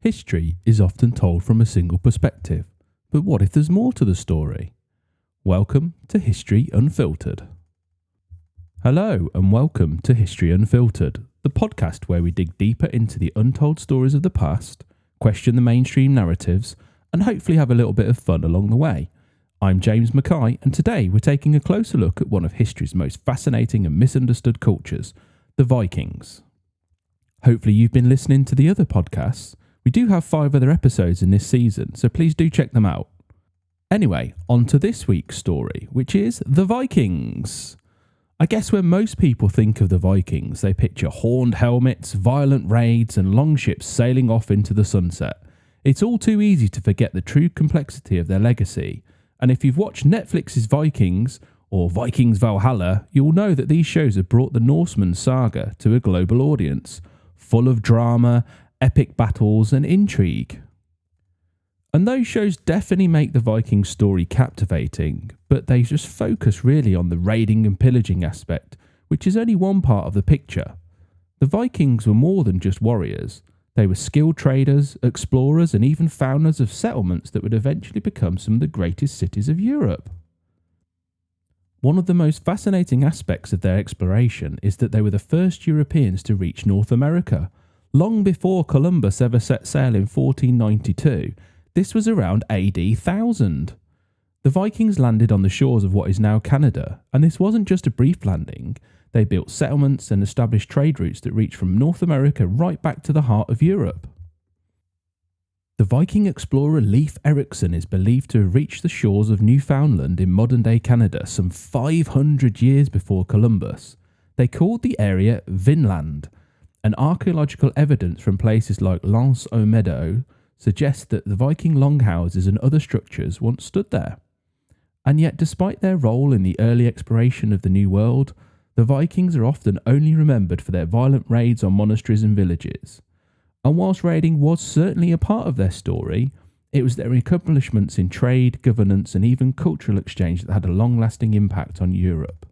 History is often told from a single perspective, but what if there's more to the story? Welcome to History Unfiltered. Hello and welcome to History Unfiltered, the podcast where we dig deeper into the untold stories of the past, question the mainstream narratives, and hopefully have a little bit of fun along the way. I'm James Mackay, and today we're taking a closer look at one of history's most fascinating and misunderstood cultures, the Vikings. Hopefully you've been listening to the other podcasts. We do have 5 other episodes in this season, so please do check them out. Anyway, on to this week's story, which is the Vikings. I guess when most people think of the Vikings, they picture horned helmets, violent raids, and long ships sailing off into the sunset. It's all too easy to forget the true complexity of their legacy, and if you've watched Netflix's Vikings, or Vikings Valhalla, you'll know that these shows have brought the Norseman saga to a global audience, full of drama, epic battles and intrigue. And those shows definitely make the Viking story captivating, but they just focus really on the raiding and pillaging aspect, which is only one part of the picture. The Vikings were more than just warriors. They were skilled traders, explorers and even founders of settlements that would eventually become some of the greatest cities of Europe. One of the most fascinating aspects of their exploration is that they were the first Europeans to reach North America. Long before Columbus ever set sail in 1492, this was around AD 1000. The Vikings landed on the shores of what is now Canada, and this wasn't just a brief landing. They built settlements and established trade routes that reached from North America right back to the heart of Europe. The Viking explorer Leif Erikson is believed to have reached the shores of Newfoundland in modern-day Canada some 500 years before Columbus. They called the area Vinland, and archaeological evidence from places like L'Anse-aux-Meadows suggests that the Viking longhouses and other structures once stood there. And yet, despite their role in the early exploration of the New World, the Vikings are often only remembered for their violent raids on monasteries and villages. And whilst raiding was certainly a part of their story, it was their accomplishments in trade, governance and even cultural exchange that had a long-lasting impact on Europe.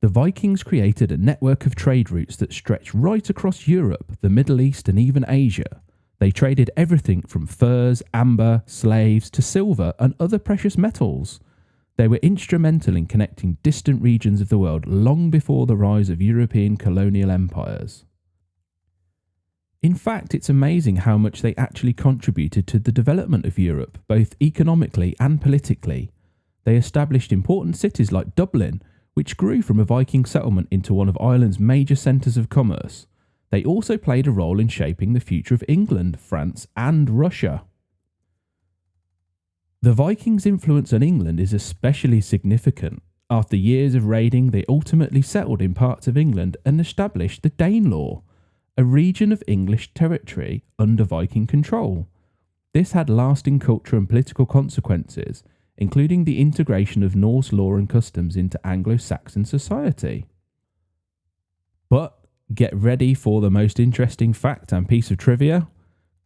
The Vikings created a network of trade routes that stretched right across Europe, the Middle East and even Asia. They traded everything from furs, amber, slaves to silver and other precious metals. They were instrumental in connecting distant regions of the world long before the rise of European colonial empires. In fact, it's amazing how much they actually contributed to the development of Europe, both economically and politically. They established important cities like Dublin, which grew from a Viking settlement into one of Ireland's major centres of commerce. They also played a role in shaping the future of England, France and Russia. The Vikings' influence on England is especially significant. After years of raiding, they ultimately settled in parts of England and established the Danelaw, a region of English territory under Viking control. This had lasting cultural and political consequences, including the integration of Norse law and customs into Anglo-Saxon society. But get ready for the most interesting fact and piece of trivia.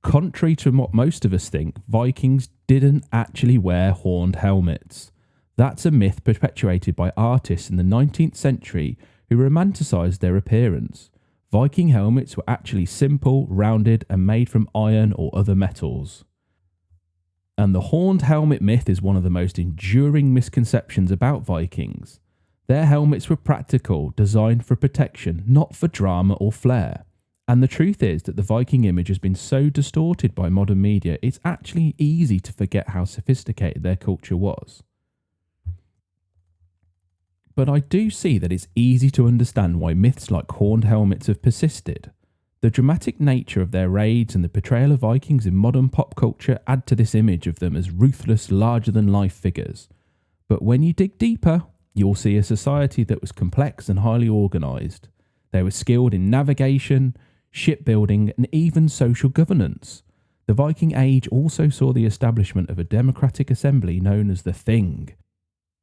Contrary to what most of us think, Vikings didn't actually wear horned helmets. That's a myth perpetuated by artists in the 19th century who romanticised their appearance. Viking helmets were actually simple, rounded, and made from iron or other metals. And the horned helmet myth is one of the most enduring misconceptions about Vikings. Their helmets were practical, designed for protection, not for drama or flair. And the truth is that the Viking image has been so distorted by modern media, it's actually easy to forget how sophisticated their culture was. But I do see that it's easy to understand why myths like horned helmets have persisted. The dramatic nature of their raids and the portrayal of Vikings in modern pop culture add to this image of them as ruthless, larger-than-life figures. But when you dig deeper, you'll see a society that was complex and highly organised. They were skilled in navigation, shipbuilding and even social governance. The Viking Age also saw the establishment of a democratic assembly known as the Thing,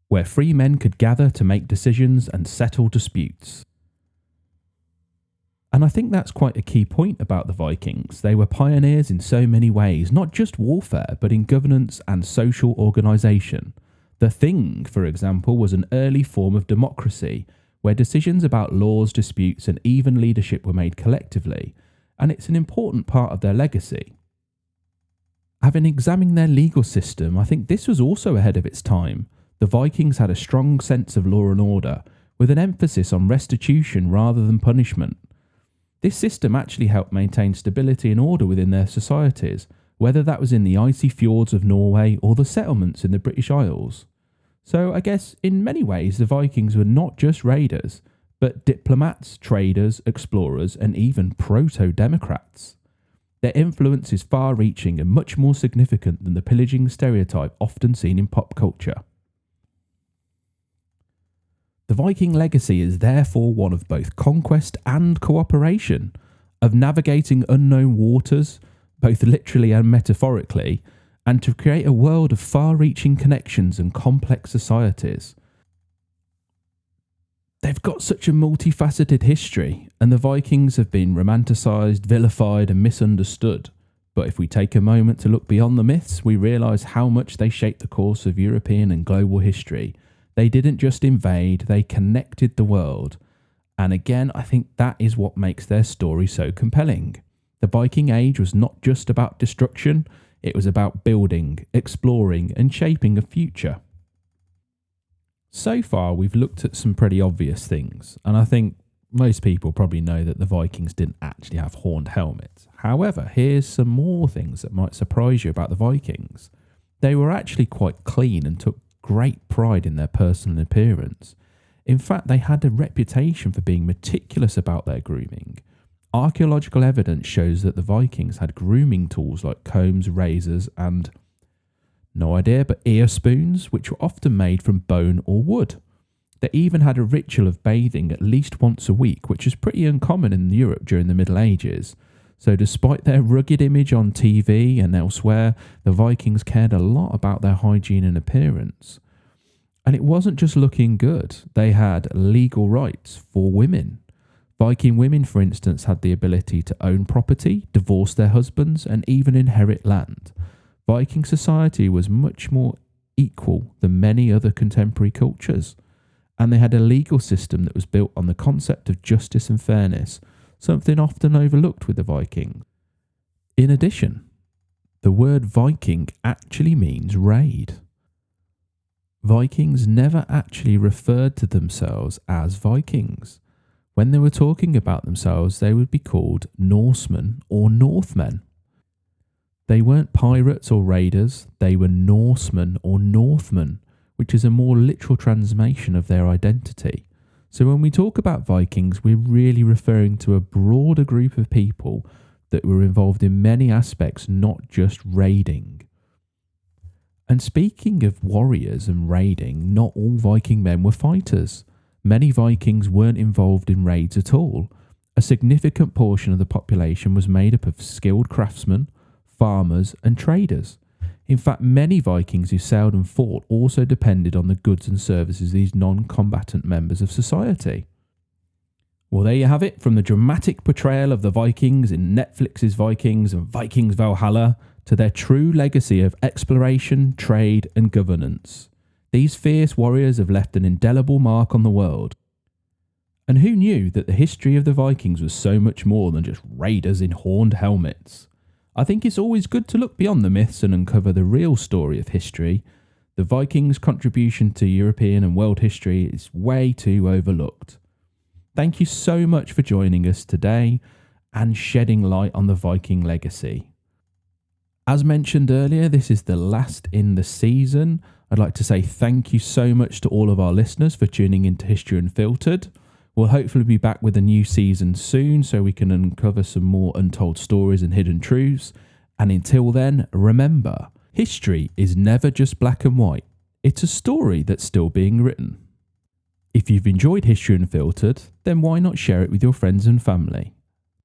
where free men could gather to make decisions and settle disputes. And I think that's quite a key point about the Vikings. They were pioneers in so many ways, not just warfare, but in governance and social organisation. The Thing, for example, was an early form of democracy, where decisions about laws, disputes and even leadership were made collectively, and it's an important part of their legacy. Having examined their legal system, I think this was also ahead of its time. The Vikings had a strong sense of law and order, with an emphasis on restitution rather than punishment. This system actually helped maintain stability and order within their societies, whether that was in the icy fjords of Norway or the settlements in the British Isles. So I guess in many ways the Vikings were not just raiders, but diplomats, traders, explorers, and even proto-democrats. Their influence is far-reaching and much more significant than the pillaging stereotype often seen in pop culture. The Viking legacy is therefore one of both conquest and cooperation, of navigating unknown waters, both literally and metaphorically, and to create a world of far-reaching connections and complex societies. They've got such a multifaceted history, and the Vikings have been romanticised, vilified and misunderstood. But if we take a moment to look beyond the myths, we realise how much they shaped the course of European and global history. They didn't just invade, they connected the world. And again, I think that is what makes their story so compelling. The Viking Age was not just about destruction, it was about building, exploring and shaping a future. So far, we've looked at some pretty obvious things, and I think most people probably know that the Vikings didn't actually have horned helmets. However, here's some more things that might surprise you about the Vikings. They were actually quite clean and took great pride in their personal appearance. In fact, they had a reputation for being meticulous about their grooming. Archaeological evidence shows that the Vikings had grooming tools like combs, razors and, no idea, but ear spoons, which were often made from bone or wood. They even had a ritual of bathing at least once a week, which is pretty uncommon in Europe during the Middle Ages. So despite their rugged image on TV and elsewhere, the Vikings cared a lot about their hygiene and appearance. And it wasn't just looking good, they had legal rights for women. Viking women, for instance, had the ability to own property, divorce their husbands, and even inherit land. Viking society was much more equal than many other contemporary cultures, and they had a legal system that was built on the concept of justice and fairness, something often overlooked with the Vikings. In addition, the word Viking actually means raid. Vikings never actually referred to themselves as Vikings. When they were talking about themselves, they would be called Norsemen or Northmen. They weren't pirates or raiders, they were Norsemen or Northmen, which is a more literal translation of their identity. So when we talk about Vikings, we're really referring to a broader group of people that were involved in many aspects, not just raiding. And speaking of warriors and raiding, not all Viking men were fighters. Many Vikings weren't involved in raids at all. A significant portion of the population was made up of skilled craftsmen, farmers and traders. In fact, many Vikings who sailed and fought also depended on the goods and services of these non-combatant members of society. Well, there you have it, from the dramatic portrayal of the Vikings in Netflix's Vikings and Vikings Valhalla to their true legacy of exploration, trade and governance. These fierce warriors have left an indelible mark on the world. And who knew that the history of the Vikings was so much more than just raiders in horned helmets? I think it's always good to look beyond the myths and uncover the real story of history. The Vikings' contribution to European and world history is way too overlooked. Thank you so much for joining us today and shedding light on the Viking legacy. As mentioned earlier, this is the last in the season. I'd like to say thank you so much to all of our listeners for tuning into History Unfiltered. We'll hopefully be back with a new season soon so we can uncover some more untold stories and hidden truths. And until then, remember, history is never just black and white. It's a story that's still being written. If you've enjoyed History Unfiltered, then why not share it with your friends and family?